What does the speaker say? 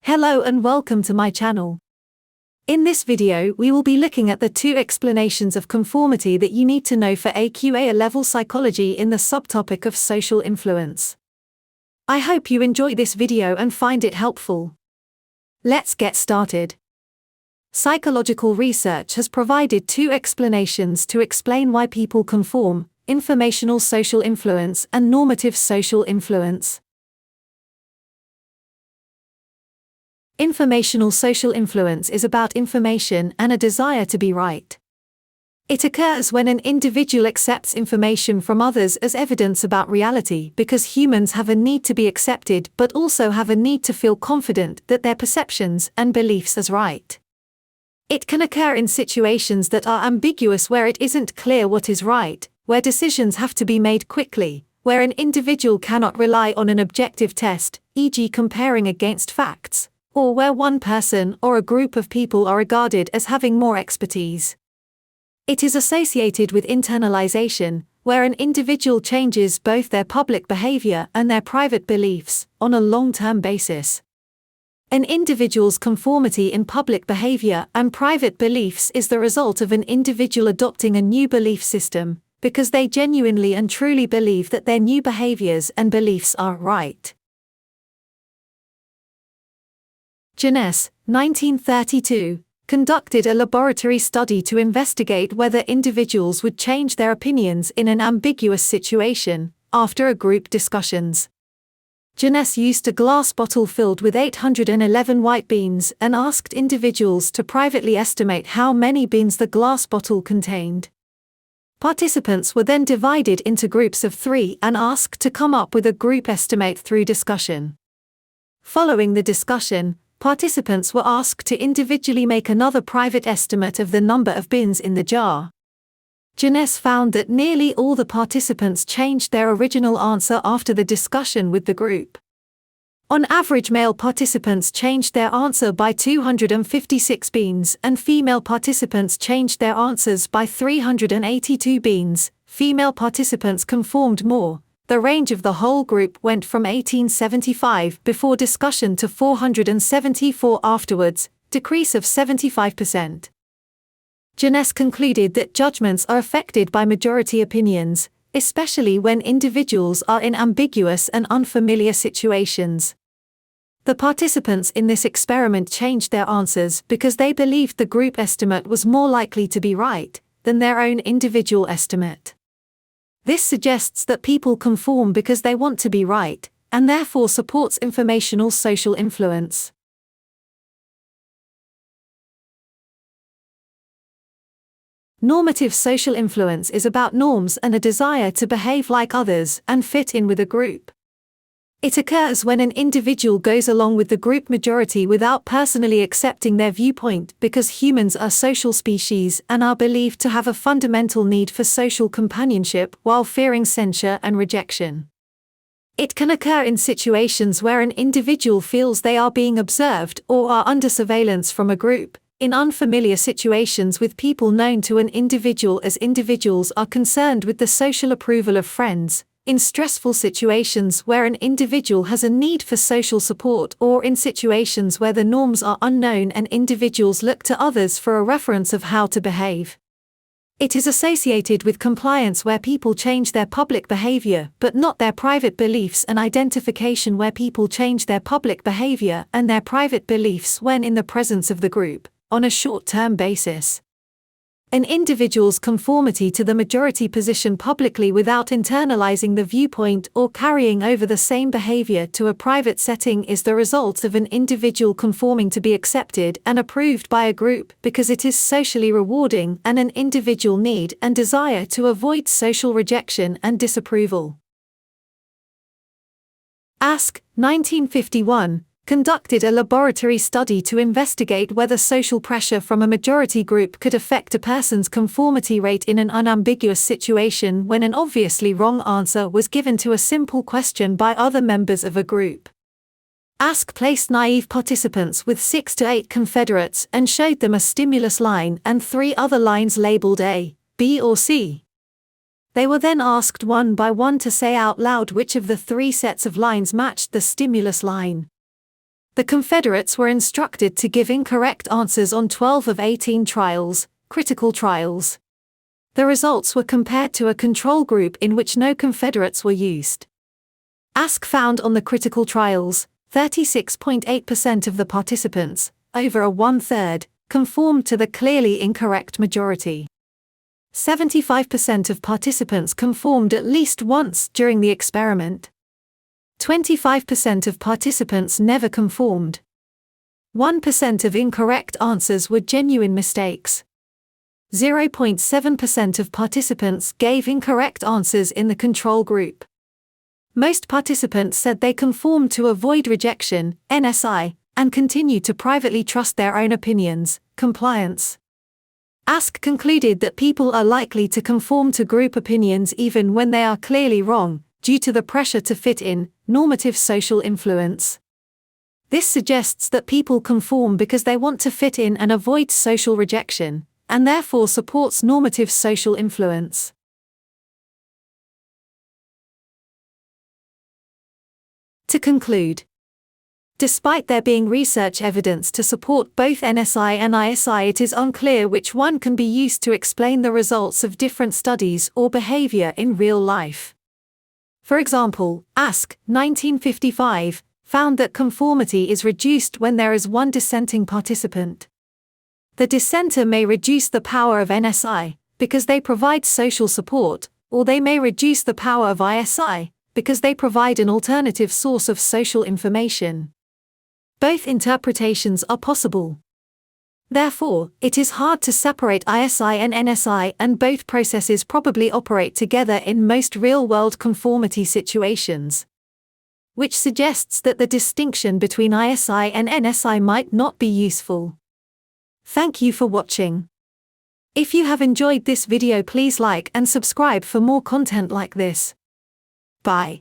Hello and welcome to my channel. In this video we will be looking at the 2 explanations of conformity that you need to know for AQA A-level psychology in the subtopic of social influence. I hope you enjoy this video and find it helpful. Let's get started. Psychological research has provided 2 explanations to explain why people conform: informational social influence and normative social influence. Informational social influence is about information and a desire to be right. It occurs when an individual accepts information from others as evidence about reality because humans have a need to be accepted but also have a need to feel confident that their perceptions and beliefs are right. It can occur in situations that are ambiguous where it isn't clear what is right, where decisions have to be made quickly, where an individual cannot rely on an objective test, e.g. comparing against facts, or where one person or a group of people are regarded as having more expertise. It is associated with internalization, where an individual changes both their public behavior and their private beliefs on a long-term basis. An individual's conformity in public behavior and private beliefs is the result of an individual adopting a new belief system, because they genuinely and truly believe that their new behaviors and beliefs are right. Jeunesse, 1932, conducted a laboratory study to investigate whether individuals would change their opinions in an ambiguous situation, after a group discussions. Jeunesse used a glass bottle filled with 811 white beans and asked individuals to privately estimate how many beans the glass bottle contained. Participants were then divided into groups of 3 and asked to come up with a group estimate through discussion. Following the discussion, participants were asked to individually make another private estimate of the number of beans in the jar. Jeunesse found that nearly all the participants changed their original answer after the discussion with the group. On average, male participants changed their answer by 256 beans and female participants changed their answers by 382 beans. Female participants conformed more. The range of the whole group went from 1875 before discussion to 474 afterwards, decrease of 75%. Jeunesse concluded that judgments are affected by majority opinions, especially when individuals are in ambiguous and unfamiliar situations. The participants in this experiment changed their answers because they believed the group estimate was more likely to be right than their own individual estimate. This suggests that people conform because they want to be right, and therefore supports informational social influence. Normative social influence is about norms and a desire to behave like others and fit in with a group. It occurs when an individual goes along with the group majority without personally accepting their viewpoint because humans are social species and are believed to have a fundamental need for social companionship while fearing censure and rejection. It can occur in situations where an individual feels they are being observed or are under surveillance from a group, in unfamiliar situations with people known to an individual as individuals are concerned with the social approval of friends, in stressful situations where an individual has a need for social support, or in situations where the norms are unknown and individuals look to others for a reference of how to behave. It is associated with compliance where people change their public behavior but not their private beliefs, and identification where people change their public behavior and their private beliefs when in the presence of the group, on a short-term basis. An individual's conformity to the majority position publicly without internalizing the viewpoint or carrying over the same behavior to a private setting is the result of an individual conforming to be accepted and approved by a group because it is socially rewarding, and an individual need and desire to avoid social rejection and disapproval. Ask, 1951, conducted a laboratory study to investigate whether social pressure from a majority group could affect a person's conformity rate in an unambiguous situation when an obviously wrong answer was given to a simple question by other members of a group. Ask placed naive participants with 6 to 8 confederates and showed them a stimulus line and 3 other lines labeled A, B or C. They were then asked one by one to say out loud which of the 3 sets of lines matched the stimulus line. The Confederates were instructed to give incorrect answers on 12 of 18 trials, critical trials. The results were compared to a control group in which no Confederates were used. ASK found on the critical trials, 36.8% of the participants, over a one-third, conformed to the clearly incorrect majority. 75% of participants conformed at least once during the experiment. 25% of participants never conformed. 1% of incorrect answers were genuine mistakes. 0.7% of participants gave incorrect answers in the control group. Most participants said they conformed to avoid rejection, NSI, and continued to privately trust their own opinions, compliance. ASK concluded that people are likely to conform to group opinions even when they are clearly wrong, due to the pressure to fit in, normative social influence. This suggests that people conform because they want to fit in and avoid social rejection, and therefore supports normative social influence. To conclude, despite there being research evidence to support both NSI and ISI, it is unclear which one can be used to explain the results of different studies or behavior in real life. For example, ASK, 1955, found that conformity is reduced when there is one dissenting participant. The dissenter may reduce the power of NSI, because they provide social support, or they may reduce the power of ISI, because they provide an alternative source of social information. Both interpretations are possible. Therefore, it is hard to separate ISI and NSI, and both processes probably operate together in most real-world conformity situations, which suggests that the distinction between ISI and NSI might not be useful. Thank you for watching. If you have enjoyed this video, please like and subscribe for more content like this. Bye.